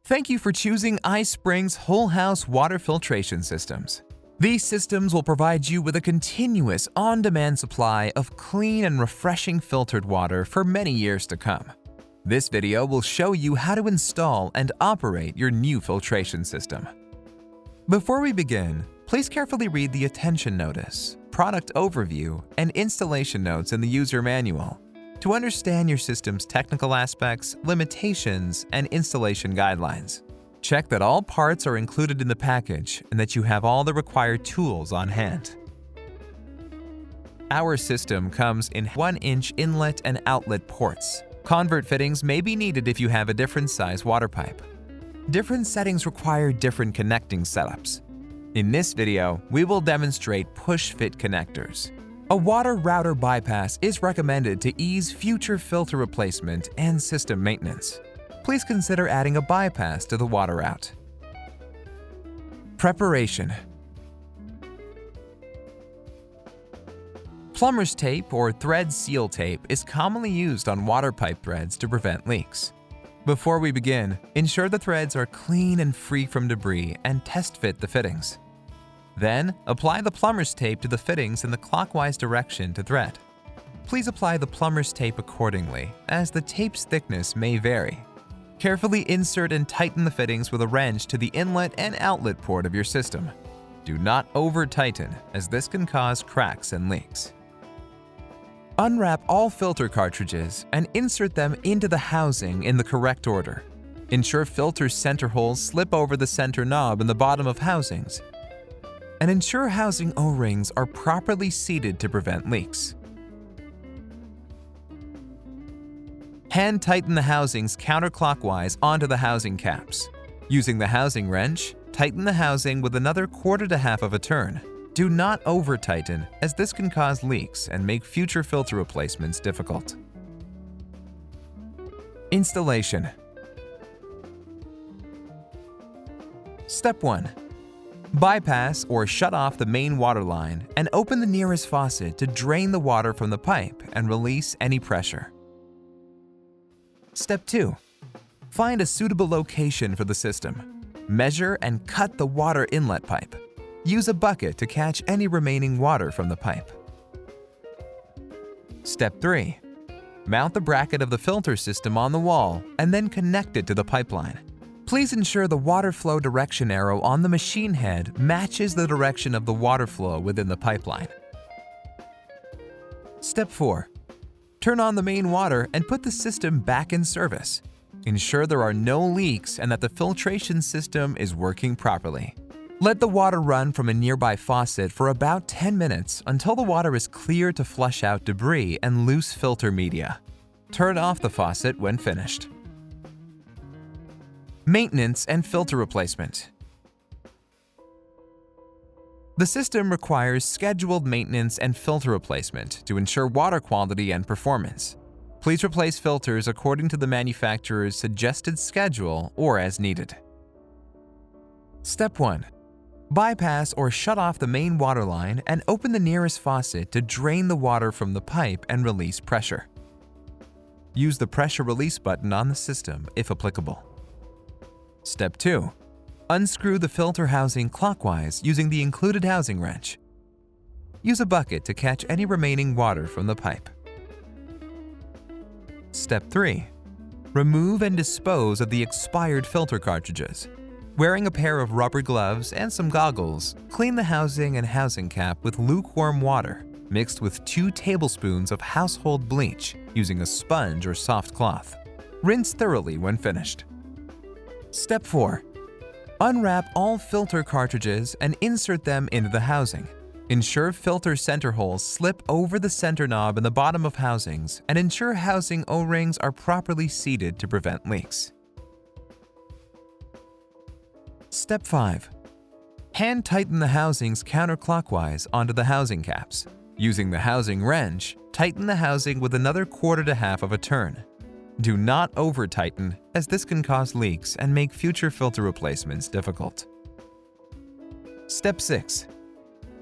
Thank you for choosing iSpring's whole house water filtration systems. These systems will provide you with a continuous, on-demand supply of clean and refreshing filtered water for many years to come. This video will show you how to install and operate your new filtration system. Before we begin, please carefully read the attention notice, product overview, and installation notes in the user manual to understand your system's technical aspects, limitations, and installation guidelines. Check that all parts are included in the package and that you have all the required tools on hand. Our system comes in 1-inch inlet and outlet ports. Convert fittings may be needed if you have a different size water pipe. Different settings require different connecting setups. In this video, we will demonstrate push-fit connectors. A water router bypass is recommended to ease future filter replacement and system maintenance. Please consider adding a bypass to the water route. Preparation. Plumber's tape or thread seal tape is commonly used on water pipe threads to prevent leaks. Before we begin, ensure the threads are clean and free from debris and test fit the fittings. Then, apply the plumber's tape to the fittings in the clockwise direction to thread. Please apply the plumber's tape accordingly, as the tape's thickness may vary. Carefully insert and tighten the fittings with a wrench to the inlet and outlet port of your system. Do not over-tighten, as this can cause cracks and leaks. Unwrap all filter cartridges and insert them into the housing in the correct order. Ensure filter center holes slip over the center knob in the bottom of housings, and ensure housing O-rings are properly seated to prevent leaks. Hand tighten the housings counterclockwise onto the housing caps. Using the housing wrench, tighten the housing with another 1/4 of a turn. Do not over-tighten, as this can cause leaks and make future filter replacements difficult. Installation. Step 1. Bypass or shut off the main water line and open the nearest faucet to drain the water from the pipe and release any pressure. Step 2. Find a suitable location for the system. Measure and cut the water inlet pipe. Use a bucket to catch any remaining water from the pipe. Step 3. Mount the bracket of the filter system on the wall and then connect it to the pipeline. Please ensure the water flow direction arrow on the machine head matches the direction of the water flow within the pipeline. Step 4. Turn on the main water and put the system back in service. Ensure there are no leaks and that the filtration system is working properly. Let the water run from a nearby faucet for about 10 minutes until the water is clear to flush out debris and loose filter media. Turn off the faucet when finished. Maintenance and filter replacement. The system requires scheduled maintenance and filter replacement to ensure water quality and performance. Please replace filters according to the manufacturer's suggested schedule or as needed. Step 1. Bypass or shut off the main water line and open the nearest faucet to drain the water from the pipe and release pressure. Use the pressure release button on the system if applicable. Step 2. Unscrew the filter housing clockwise using the included housing wrench. Use a bucket to catch any remaining water from the pipe. Step 3. Remove and dispose of the expired filter cartridges. Wearing a pair of rubber gloves and some goggles, clean the housing and housing cap with lukewarm water mixed with 2 tablespoons of household bleach using a sponge or soft cloth. Rinse thoroughly when finished. Step 4. Unwrap all filter cartridges and insert them into the housing. Ensure filter center holes slip over the center knob in the bottom of housings and ensure housing O-rings are properly seated to prevent leaks. Step 5. Hand tighten the housings counterclockwise onto the housing caps. Using the housing wrench, tighten the housing with another 1/4 of a turn. Do not over-tighten, as this can cause leaks and make future filter replacements difficult. Step 6.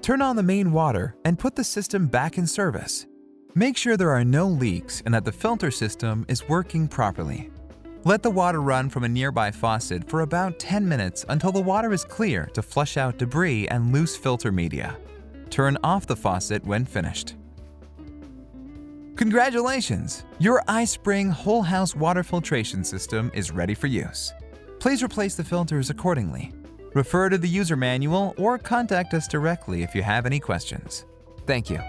Turn on the main water and put the system back in service. Make sure there are no leaks and that the filter system is working properly. Let the water run from a nearby faucet for about 10 minutes until the water is clear to flush out debris and loose filter media. Turn off the faucet when finished. Congratulations! Your iSpring whole house water filtration system is ready for use. Please replace the filters accordingly. Refer to the user manual or contact us directly if you have any questions. Thank you.